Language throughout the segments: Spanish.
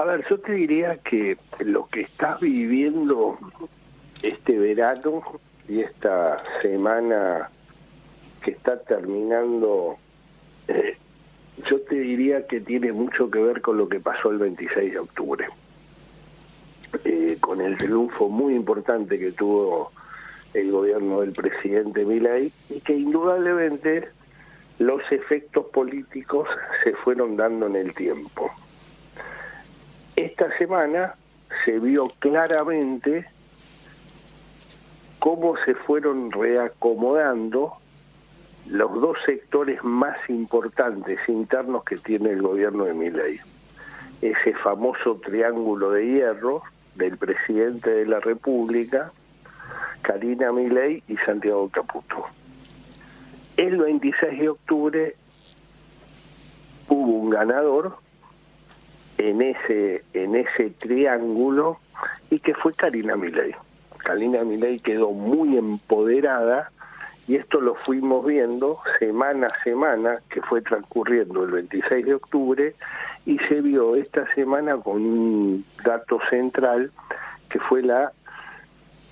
A ver, yo te diría que lo que estás viviendo este verano y esta semana que está terminando, yo te diría que tiene mucho que ver con lo que pasó el 26 de octubre, con el triunfo muy importante que tuvo el gobierno del presidente Milei, y que indudablemente los efectos políticos se fueron dando en el tiempo. Esta semana se vio claramente cómo se fueron reacomodando los dos sectores más importantes internos que tiene el gobierno de Milei. Ese famoso triángulo de hierro del presidente de la República, Karina Milei y Santiago Caputo. El 26 de octubre hubo un ganador en ese triángulo, y que fue Karina Milei. Karina Milei quedó muy empoderada, y esto lo fuimos viendo semana a semana que fue transcurriendo el 26 de octubre, y se vio esta semana con un dato central que fue la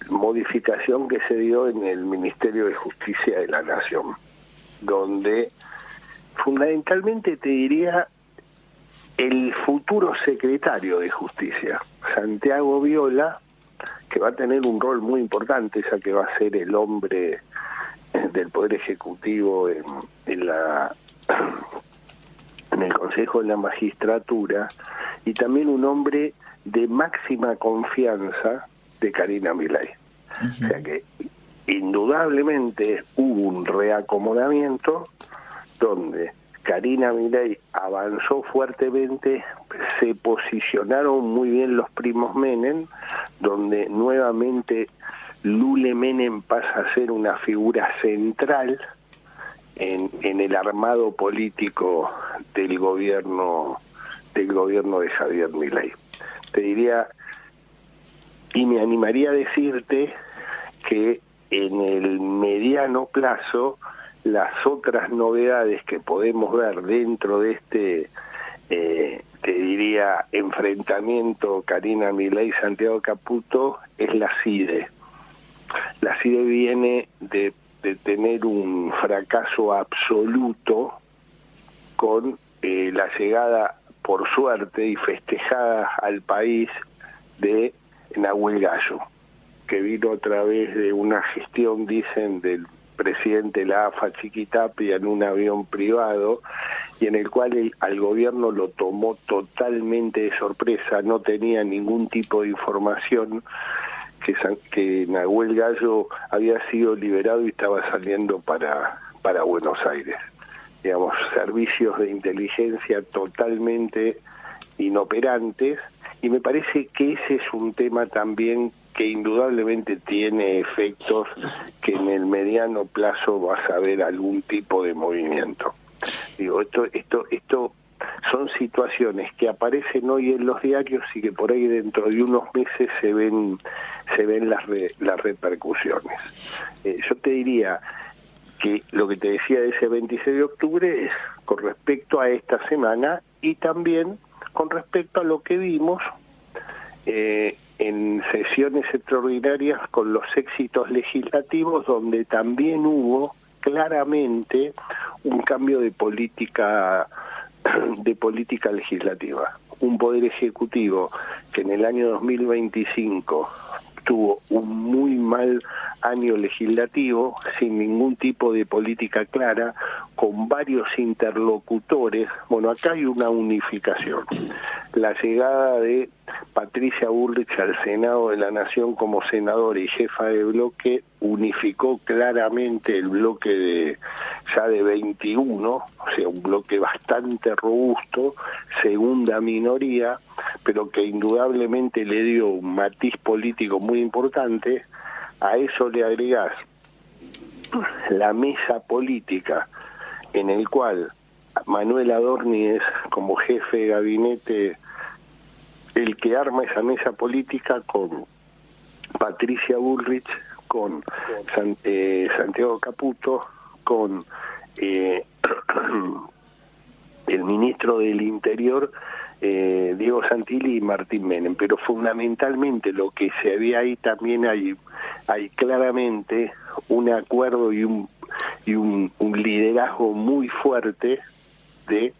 modificación que se dio en el Ministerio de Justicia de la Nación, donde fundamentalmente te diría el futuro secretario de Justicia, Santiago Viola, que va a tener un rol muy importante, ya que va a ser el hombre del Poder Ejecutivo en el Consejo de la Magistratura, y también un hombre de máxima confianza de Karina Milei. Uh-huh. O sea que indudablemente hubo un reacomodamiento donde Karina Milei avanzó fuertemente, se posicionaron muy bien los primos Menem, donde nuevamente Lule Menem pasa a ser una figura central en el armado político del gobierno de Javier Milei. Te diría, y me animaría a decirte, que en el mediano plazo las otras novedades que podemos ver dentro de este, te diría, enfrentamiento Karina Milei y Santiago Caputo es la CIDE. La CIDE viene de tener un fracaso absoluto con la llegada, por suerte y festejada al país, de Nahuel Gallo, que vino a través de una gestión, dicen, del presidente de la AFA, Chiquitapia, en un avión privado, y en el cual al gobierno lo tomó totalmente de sorpresa. No tenía ningún tipo de información que Nahuel Gallo había sido liberado y estaba saliendo para Buenos Aires. Digamos, servicios de inteligencia totalmente inoperantes, y me parece que ese es un tema también que indudablemente tiene efectos que en el mediano plazo vas a ver algún tipo de movimiento. Digo, esto son situaciones que aparecen hoy en los diarios y que por ahí dentro de unos meses se ven las repercusiones. Yo te diría que lo que te decía de ese 26 de octubre es con respecto a esta semana, y también con respecto a lo que vimos en sesiones extraordinarias con los éxitos legislativos, donde también hubo claramente un cambio de política legislativa. Un poder ejecutivo que en el año 2025 tuvo un muy mal año legislativo, sin ningún tipo de política clara, con varios interlocutores. Bueno, acá hay una unificación. La llegada de Patricia Bullrich al Senado de la Nación como senadora y jefa de bloque unificó claramente el bloque ya de 21, o sea, un bloque bastante robusto, segunda minoría, pero que indudablemente le dio un matiz político muy importante. A eso le agregás la mesa política, en el cual Manuel Adorni es, como jefe de gabinete, el que arma esa mesa política, con Patricia Bullrich, con Santiago Caputo, con el ministro del Interior Diego Santilli y Martín Menem, pero fundamentalmente lo que se ve ahí también hay claramente un acuerdo y un liderazgo muy fuerte de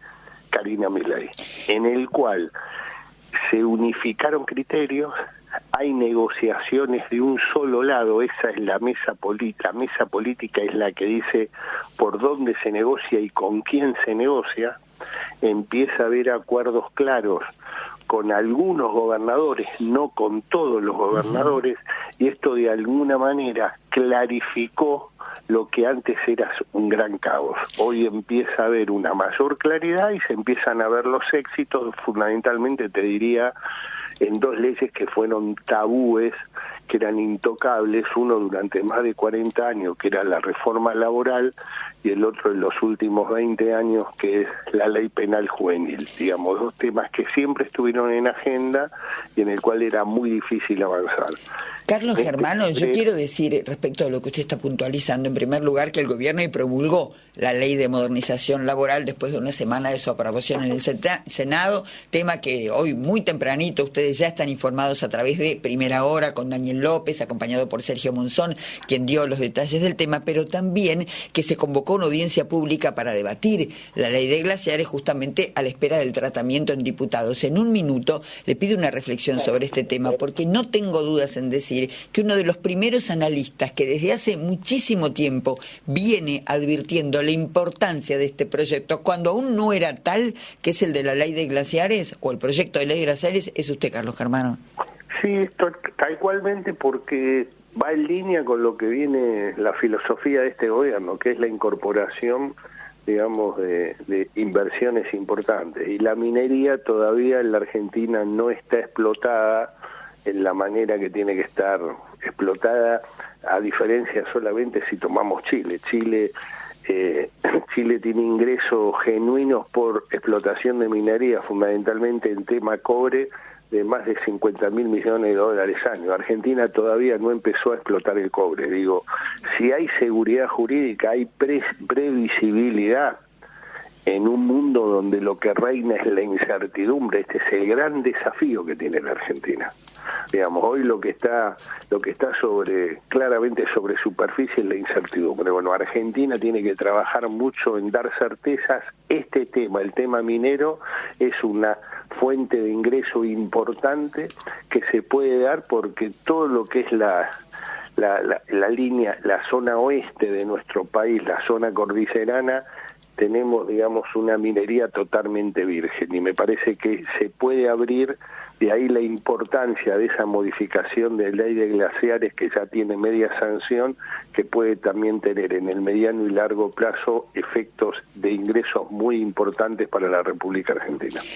Karina Milei, en el cual se unificaron criterios, hay negociaciones de un solo lado, esa es la mesa política es la que dice por dónde se negocia y con quién se negocia, empieza a haber acuerdos claros con algunos gobernadores, no con todos los gobernadores, y esto de alguna manera clarificó lo que antes era un gran caos. Hoy empieza a haber una mayor claridad y se empiezan a ver los éxitos, fundamentalmente te diría en dos leyes que fueron tabúes, que eran intocables, uno durante más de 40 años, que era la reforma laboral, y el otro en los últimos 20 años, que es la ley penal juvenil. Digamos, dos temas que siempre estuvieron en agenda y en el cual era muy difícil avanzar. Carlos Germano, yo quiero decir respecto a lo que usted está puntualizando, en primer lugar, que el gobierno promulgó la ley de modernización laboral después de una semana de su aprobación en el Senado, tema que hoy muy tempranito ustedes ya están informados a través de Primera Hora con Daniel López, acompañado por Sergio Monzón, quien dio los detalles del tema, pero también que se convocó una audiencia pública para debatir la ley de glaciares justamente a la espera del tratamiento en diputados. En un minuto le pido una reflexión sobre este tema, porque no tengo dudas en decir que uno de los primeros analistas que desde hace muchísimo tiempo viene advirtiendo la importancia de este proyecto, cuando aún no era tal, que es el de la ley de glaciares, o el proyecto de ley de glaciares, es usted, Carlos Germano. Sí, tal cualmente, porque va en línea con lo que viene la filosofía de este gobierno, que es la incorporación, digamos, de inversiones importantes. Y la minería todavía en la Argentina no está explotada en la manera que tiene que estar explotada, a diferencia solamente si tomamos Chile. Chile tiene ingresos genuinos por explotación de minería, fundamentalmente en tema cobre, de más de 50.000 millones de dólares año. Argentina todavía no empezó a explotar el cobre. Digo, si hay seguridad jurídica, hay previsibilidad en un mundo donde lo que reina es la incertidumbre. Este es el gran desafío que tiene la Argentina. Digamos, hoy lo que está claramente sobre superficie es la incertidumbre. Bueno, Argentina tiene que trabajar mucho en dar certezas. Este tema, el tema minero, es una fuente de ingreso importante que se puede dar porque todo lo que es la línea, la zona oeste de nuestro país, la zona cordillerana, tenemos, digamos, una minería totalmente virgen y me parece que se puede abrir, de ahí la importancia de esa modificación de ley de glaciares que ya tiene media sanción, que puede también tener en el mediano y largo plazo efectos de ingresos muy importantes para la República Argentina.